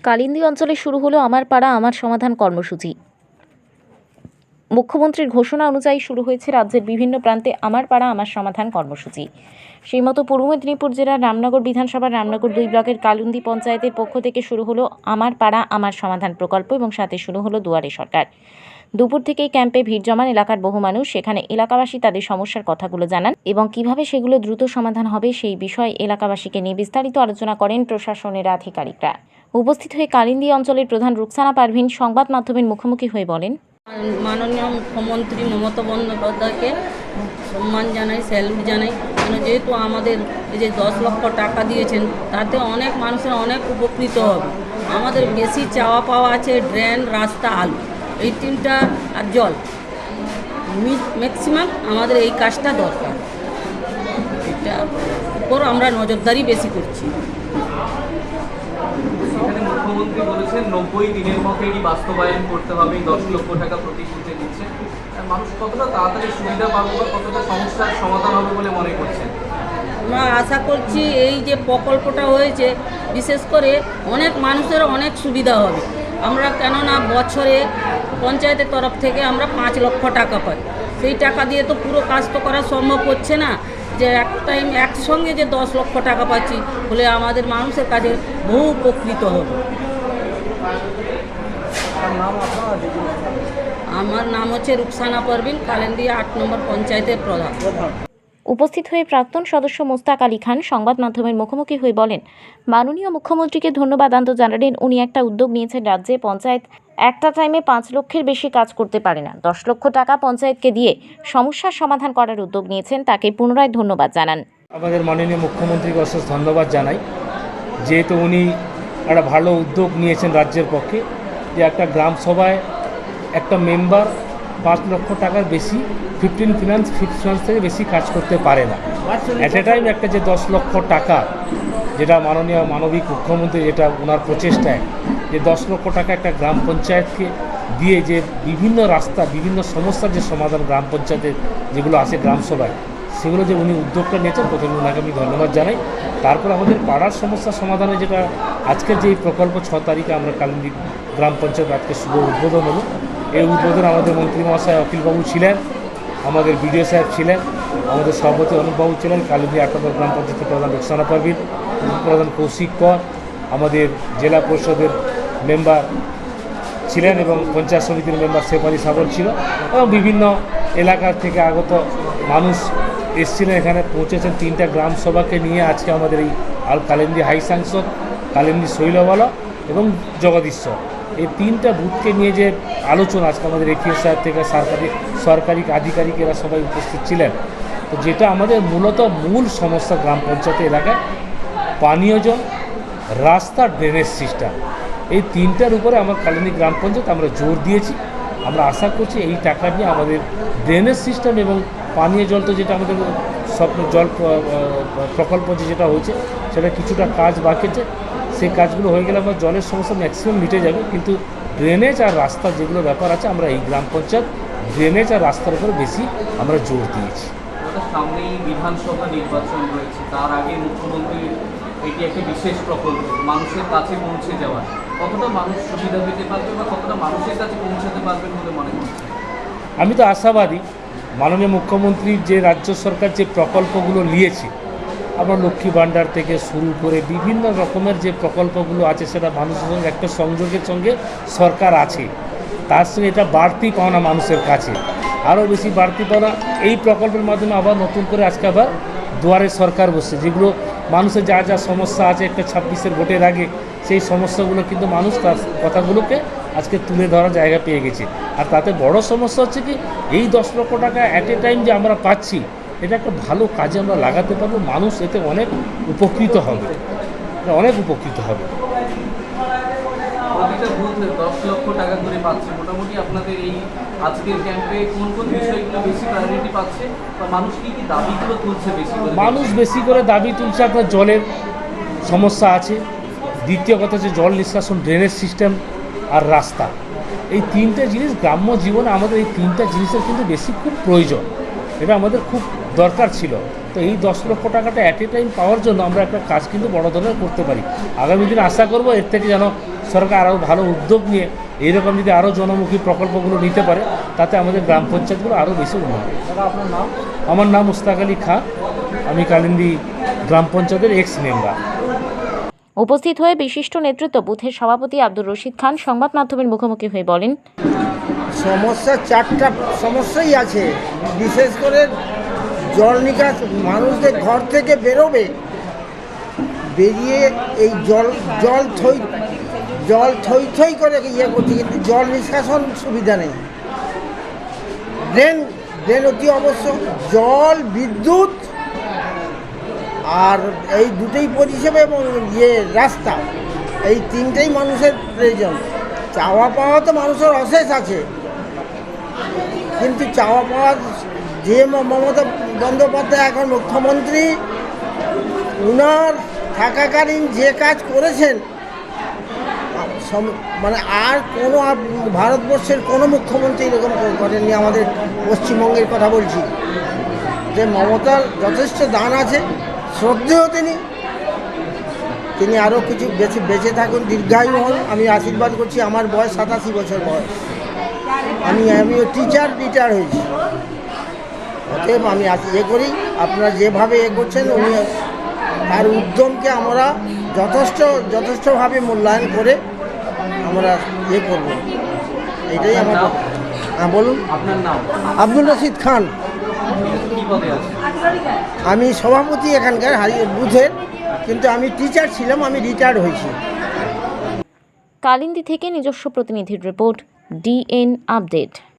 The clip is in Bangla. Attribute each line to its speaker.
Speaker 1: কালিন্দী অঞ্চলে শুরু হলো আমার পাড়া আমার সমাধান কর্মসূচি। মুখ্যমন্ত্রীর ঘোষণা অনুযায়ী শুরু হয়েছে রাজ্যের বিভিন্ন প্রান্তে আমার পাড়া আমার সমাধান কর্মসূচি। সেই মতো পূর্ব মেদিনীপুর জেলার রামনগর বিধানসভার রামনগর 2 ব্লকের কালিন্দী পঞ্চায়েতের পক্ষ থেকে শুরু হলো আমার পাড়া আমার সমাধান প্রকল্প এবং সাথে শুরু হলো দুয়ারে সরকার। দুপুর থেকেই ক্যাম্পে ভিড় জমান এলাকার বহু মানুষ। সেখানে এলাকাবাসী তাদের সমস্যার কথাগুলো জানান এবং কিভাবে সেগুলো দ্রুত সমাধান হবে সেই বিষয়ে এলাকাবাসীকে নিয়ে বিস্তারিত আলোচনা করেন প্রশাসনের আধিকারিকরা। উপস্থিত হয়ে কালিন্দী অঞ্চলের প্রধান রুকসানা পারভিন সংবাদ মাধ্যমের মুখোমুখি হয়ে বলেন,
Speaker 2: মাননীয় মুখ্যমন্ত্রী মমতা বন্দ্যোপাধ্যায়কে সম্মান জানাই, স্যালুট জানাই। যেহেতু আমাদের এই যে 10 লক্ষ টাকা দিয়েছেন, তাতে অনেক মানুষের অনেক উপকৃত হবে। আমাদের বেশি চাওয়া পাওয়া আছে ড্রেন, রাস্তা, আলু, এই তিনটা, আর জল। ম্যাক্সিমাম আমাদের এই কাজটা দরকার। এটার উপর আমরা নজরদারি বেশি করছি।
Speaker 3: সেখানে মুখ্যমন্ত্রী বলেছেন 90 দিনের মধ্যে এটি বাস্তবায়ন করতে হবে। 10 লক্ষ টাকা প্রতিশ্রুতি দিচ্ছে। মানুষ কতটা তাড়াতাড়ি সুবিধা পাবে বা কতটা সমস্যার সমাধান হবে বলে মনে করছেন?
Speaker 2: আমরা আশা করছি এই যে প্রকল্পটা হয়েছে, বিশেষ করে অনেক মানুষের অনেক সুবিধা হবে। আমরা কেননা বছরে পঞ্চায়েতের তরফ থেকে আমরা 5 লক্ষ টাকা পাই। সেই টাকা দিয়ে তো পুরো কাজ তো করা সম্ভব হচ্ছে না, যে এক টাইম একসঙ্গে যে 10 লক্ষ টাকা পাচ্ছি বলে আমাদের মানুষের কাছে বহু উপকৃত হবে। আমার নাম হচ্ছে রুকসানা পারভিন, কালিন্দী 8 নম্বর পঞ্চায়েতের প্রধান।
Speaker 1: উপস্থিত হয়ে প্রাক্তন সদস্য মোস্তাক আলী খান সংবাদ মাধ্যমের মুখোমুখি হয়ে বলেন, মাননীয় মুখ্যমন্ত্রীকে ধন্যবাদ জানালেন। উনি একটা উদ্যোগ নিয়েছেন। রাজ্যে পঞ্চায়েত একটা টাইমে 5 লক্ষের বেশি কাজ করতে পারে না। 10 লক্ষ টাকা পঞ্চায়েতকে দিয়ে সমস্যার সমাধান করার উদ্যোগ নিয়েছেন। তাকে পুনরায় ধন্যবাদ জানান।
Speaker 4: আমাদের মাননীয় মুখ্যমন্ত্রীকে অশেষ ধন্যবাদ জানাই, যেহেতু উনি একটা ভালো উদ্যোগ নিয়েছেন রাজ্যের পক্ষে, যে একটা গ্রাম সভায় একটা মেম্বার 5 লক্ষ টাকার বেশি 15 ফিনান্স থেকে বেশি কাজ করতে পারে না। অ্যাট এ টাইম একটা যে 10 লক্ষ টাকা, যেটা মাননীয় মানবিক মুখ্যমন্ত্রী, যেটা ওনার প্রচেষ্টায় যে 10 লক্ষ টাকা একটা গ্রাম পঞ্চায়েতকে দিয়ে যে বিভিন্ন রাস্তা, বিভিন্ন সমস্যার যে সমাধান গ্রাম পঞ্চায়েতের যেগুলো আছে গ্রাম সভায়, সেগুলো যে উনি উদ্যোগটা নিয়েছেন, প্রথমে ওনাকে আমি ধন্যবাদ জানাই। তারপর আমাদের পাড়ার সমস্যা সমাধানে যেটা আজকের যে প্রকল্প 6 তারিখে আমরা কালিন্দী গ্রাম পঞ্চায়েত আজকে শুভ উদ্বোধন হলো। এই উদ্বোধনে আমাদের মন্ত্রী মহাশয় অখিলবাবু ছিলেন, আমাদের বিডিও সাহেব ছিলেন, আমাদের সভাপতি অনুপবাবু ছিলেন, কালিন্দী 8 নম্বর গ্রাম পঞ্চায়েতের প্রধান রুকসানা পারভিন, প্রধান কৌশিক কর, আমাদের জেলা পরিষদের মেম্বার ছিলেন এবং পঞ্চায়েত সমিতির মেম্বার শেফালি সাগর ছিল, এবং বিভিন্ন এলাকা থেকে আগত মানুষ এসেছিলেন, এখানে পৌঁছেছেন। 3টা গ্রাম সভাকে নিয়ে আজকে আমাদের এই কালিন্দী হাই সাংসদ, কালিন্দী শৈলবালা এবং জগদীশ্বর, এই 3টা বুথকে নিয়ে যে আলোচনা আজকে আমাদের এফিএস সাহেব থেকে সরকারি আধিকারিকেরা সবাই উপস্থিত ছিলেন। তো যেটা আমাদের মূল সমস্যা গ্রাম পঞ্চায়েত এলাকায় পানীয় জল, রাস্তা, ড্রেনেজ সিস্টেম, এই 3টার উপরে আমার কালিন্দী গ্রাম পঞ্চায়েত আমরা জোর দিয়েছি। আমরা আশা করছি এই টাকা নিয়ে আমাদের ড্রেনেজ সিস্টেম এবং পানীয় জল, তো যেটা আমাদের স্বপ্ন জল প্রকল্প যেটা হয়েছে, সেটা কিছুটা কাজ বাকি আছে। সেই কাজগুলো হয়ে গেলে আমার জলের সমস্যা ম্যাক্সিমাম মিটে যাবে। কিন্তু ড্রেনেজ আর রাস্তা যেগুলো ব্যাপার আছে, আমরা এই গ্রাম পঞ্চায়েত ড্রেনেজ আর রাস্তার উপরে বেশি আমরা জোর দিয়েছি।
Speaker 3: সামনেই বিধানসভা নির্বাচন রয়েছে, তার আগে মুখ্যমন্ত্রী এটি একটি বিশেষ প্রকল্প মানুষের কাছে পৌঁছে যাওয়া, কতটা মানুষ সুবিধা পেতে পারবে বা কতটা মানুষের কাছে পৌঁছাতে পারবেন বলে মনে করছেন?
Speaker 4: আমি তো আশাবাদী, মাননীয় মুখ্যমন্ত্রীর যে রাজ্য সরকার যে প্রকল্পগুলো নিয়েছে, আমরা লক্ষ্মী ভাণ্ডার থেকে শুরু করে বিভিন্ন রকমের যে প্রকল্পগুলো আছে, সেটা মানুষের সঙ্গে একটা সংযোগের সঙ্গে সরকার আছে। তার সঙ্গে এটা বাড়তি পাওনা মানুষের কাছে, আরও বেশি বাড়তি পাওনা। এই প্রকল্পের মাধ্যমে আবার নতুন করে আজকে আবার দুয়ারে সরকার বসছে, যেগুলো মানুষের যা যা সমস্যা আছে একটা 26-এর ভোটের আগে, সেই সমস্যাগুলো কিন্তু মানুষ তার কথাগুলোকে আজকে তুলে ধরার জায়গা পেয়ে গেছে। আর তাতে বড় সমস্যা হচ্ছে কি, এই 10 লক্ষ টাকা অ্যাট এ টাইম যে আমরা পাচ্ছি, এটা একটা ভালো কাজে আমরা লাগাতে পারবো। মানুষ এতে অনেক উপকৃত হবে, অনেক উপকৃত হবে।
Speaker 3: প্রতিটা বুথ 10 লক্ষ টাকা করে পাচ্ছে। মোটামুটি আপনাদের এই আজকের ক্যাম্পে কোন কোন বিষয়গুলো বেশি প্রায়োরিটি পাচ্ছে বা মানুষ কী কী দাবিগুলো তুলছে বেশি করে?
Speaker 4: মানুষ বেশি করে দাবি তুলছে, আপনার জলের সমস্যা আছে, দ্বিতীয় কথা হচ্ছে জল নিষ্কাশন, ড্রেনেজ সিস্টেম আর রাস্তা। এই 3টে জিনিস গ্রাম্য জীবনে আমাদের, এই 3টা জিনিসের কিন্তু বেশি খুব প্রয়োজন, এটা আমাদের খুব দরকার ছিল। তো এই 10 লক্ষ টাকাটা অ্যাট এ টাইম পাওয়ার জন্য আমরা একটা কাজ কিন্তু বড় ধরনের করতে পারি। আগামী দিনে আশা করব এর থেকে যেন সরকার আরও ভালো উদ্যোগ নিয়ে এইরকম যদি আরও জনমুখী প্রকল্পগুলো নিতে পারে, তাতে আমাদের গ্রাম পঞ্চায়েতগুলো আরও বেশি উন্নত হবে।
Speaker 3: আপনার নাম?
Speaker 4: আমার নাম মুস্তাক আলী খাঁ, আমি কালিন্দী গ্রাম পঞ্চায়েতের এক্স মেম্বার।
Speaker 1: উপস্থিত হয়ে বিশিষ্ট নেতৃত্ব বুথের সভাপতি আব্দুর রশিদ খান সংবাদ মাধ্যমের মুখোমুখি হয়ে বলেন,
Speaker 5: সমস্যা 4টা সমস্যাই আছে। বিশেষ করে জল নিকাশ, মানুষদের ঘর থেকে বেরোবে, বেরিয়ে এই জল থই থই করে ইয়ে করছে, কিন্তু জল নিষ্কাশন সুবিধা নেই। ড্রেন অতি অবশ্যক, জল, বিদ্যুৎ আর এই দুটোই পরিষেবা এবং রাস্তা, এই 3টেই মানুষের প্রয়োজন। চাওয়া পাওয়া তো মানুষের অশেষ আছে, কিন্তু চাওয়া পাওয়া যে মমতা বন্দ্যোপাধ্যায় এখন মুখ্যমন্ত্রী, উনার থাকাকালীন যে কাজ করেছেন, মানে আর কোনো ভারতবর্ষের কোনো মুখ্যমন্ত্রী এরকম করেননি। আমাদের পশ্চিমবঙ্গের কথা বলছি, যে মমতার যথেষ্ট দান আছে, শ্রদ্ধেয় তিনি আরও কিছু বেঁচে থাকুন, দীর্ঘায়ু হন। আমি আশীর্বাদ করছি। আমার বয়স 87 বছর বয়স, আমিও টিচার রিটায়ার হয়েছি। অতএব আমি করি, আপনারা যেভাবে করছেন, উনি তার উদ্যমকে আমরা যথেষ্টভাবে মূল্যায়ন করে আমরা করব। এটাই আমার। হ্যাঁ, বলুন।
Speaker 3: আপনার নাম?
Speaker 5: আব্দুর রশিদ খান।
Speaker 3: কি পদে আছে?
Speaker 5: আমি সভাপতি এখানকার বুথের, কিন্তু আমি টিচার ছিলাম, আমি রিটায়ার্ড হয়েছি।
Speaker 1: কালিন্দী থেকে নিজস্ব প্রতিনিধির রিপোর্ট, ডিএন আপডেট।